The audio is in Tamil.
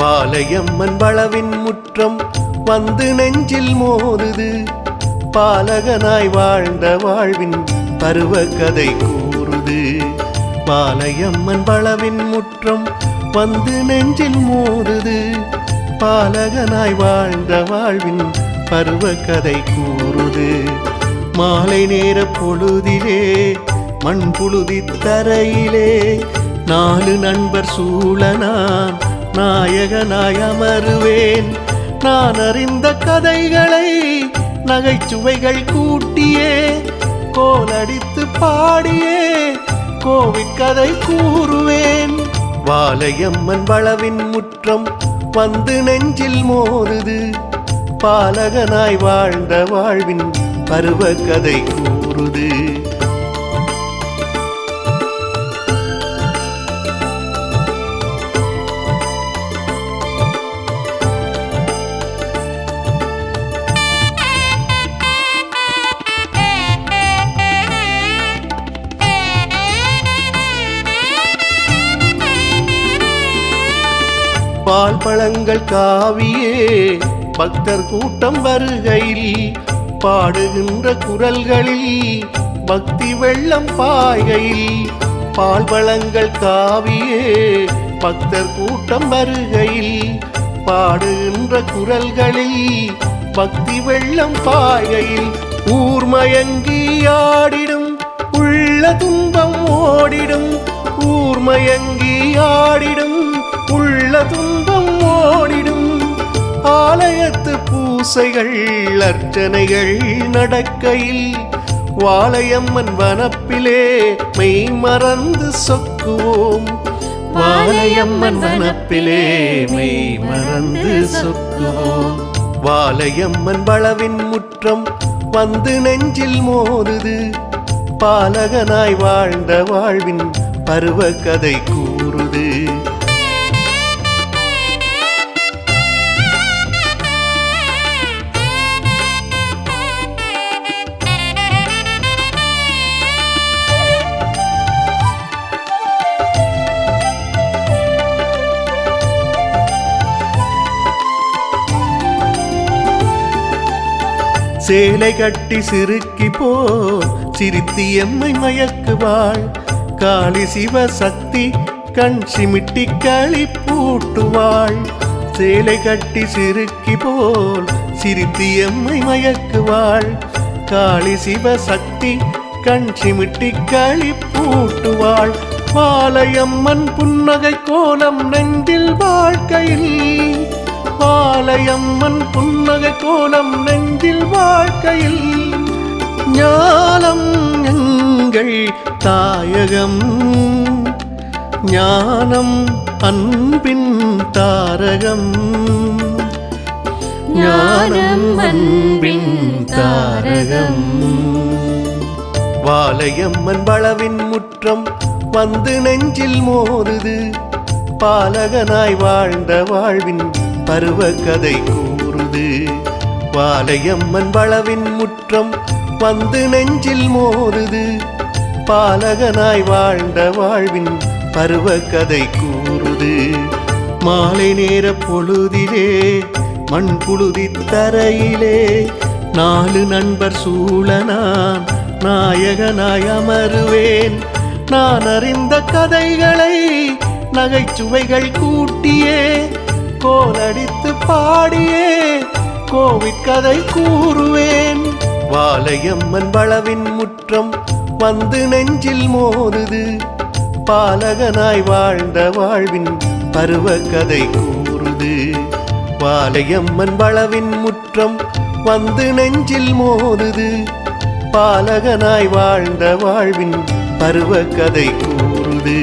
வாலையம்மன் வளவின் முற்றம் வந்து நெஞ்சில் மோதுது. பாலகனாய் வாழ்ந்த வாழ்வின் பருவ கதை கூறுது. வாலையம்மன் வளவின் முற்றம் வந்து நெஞ்சில் மோதுது. பாலகனாய் வாழ்ந்த வாழ்வின் பருவ கதை கூறுது. மாலை நேர பொழுதிலே மண் புழுதி தரையிலே 4 நண்பர் சூழ நான் நாயகனாய் அமருவேன். நான் அறிந்த கதைகளை நகைச்சுவைகள் கூட்டியே கோலடித்து பாடியே கோவிற்கதை கூறுவேன். வாலையம்மன் வளவின் முற்றம் வந்து நெஞ்சில் மோதுது. பாலகனாய் வாழ்ந்த வாழ்வின் பருவ கதை கூறுது. பால் பழங்கள் காவியே பக்தர் கூட்டம் வருகையில் பாடுகின்ற குரல்களில் பக்தி வெள்ளம் பாய்கையில். பால் பழங்கள் காவியே பக்தர் கூட்டம் வருகையில் பாடுகின்ற குரல்களில் பக்தி வெள்ளம் பாய்கையில். ஊர்மயங்கி ஆடிடும் உள்ள துன்பம் ஓடிடும். ஊர்மயங்கி ஆடிடும் உள்ள துன்பம் ஓடிடும். ஆலயத்து பூசைகள் அர்ச்சனைகள் நடக்கையில் வாலையம்மன் வனப்பிலே மெய் மறந்து சொக்குவோம். வாலையம்மன் வனப்பிலே மெய் மறந்து சொக்குவோம். வாலையம்மன் வளவின் முற்றம் வந்து நெஞ்சில் மோதுது. பாலகனாய் வாழ்ந்த வாழ்வின் பருவ கதை கூறுது. சேலை கட்டி சிறுக்கி போல் சிரித்தி எம்மை மயக்குவாள். காளி சிவசக்தி கண் சிமிட்டி களி பூட்டுவாள். சேலை கட்டி சிறுக்கி போல் சிரித்தி எம்மை மயக்குவாள். காளி சிவசக்தி கண் சிமிட்டி களி பூட்டுவாள். வாலையம்மன் புன்னகை கோலம் நெஞ்சில் வாழ்க்கையில். வாலையம்மன் புன்னகை கோலம் நெஞ்சில் வாழ்க்கையில். ஞானம் எங்கள் தாயகம் ஞானம் அன்பின் தாரகம். ஞானம் அன்பின் தாரகம். வாலையம்மன் வளவின் முற்றம் வந்து நெஞ்சில் மோதுது. பாலகனாய் வாழ்ந்த வாழ்வின் பருவ கதை கூறுது. வாலையம்மன் வளவின் முற்றம் வந்து நெஞ்சில் மோதுது. பாலகனாய் வாழ்ந்த வாழ்வின் பருவ கதை கூறுது. மாலை நேர பொழுதிலே மண் புழுதி தரையிலே 4 நண்பர் சூழ நான் நாயகனாய் அமருவேன். நான் அறிந்த கதைகளை நகைச்சுவைகள் கூட்டியே கோலடித்து பாடியே கோவிற்கதை கூறுவேன். வாலையம்மன் வளவின் முற்றம் வந்து நெஞ்சில் மோதுது. பாலகனாய் வாழ்ந்த வாழ்வின் பருவ கதை கூறுது. வாலையம்மன் வளவின் முற்றம் வந்து நெஞ்சில் மோதுது. பாலகனாய் வாழ்ந்த வாழ்வின் பருவ கதை கூறுது.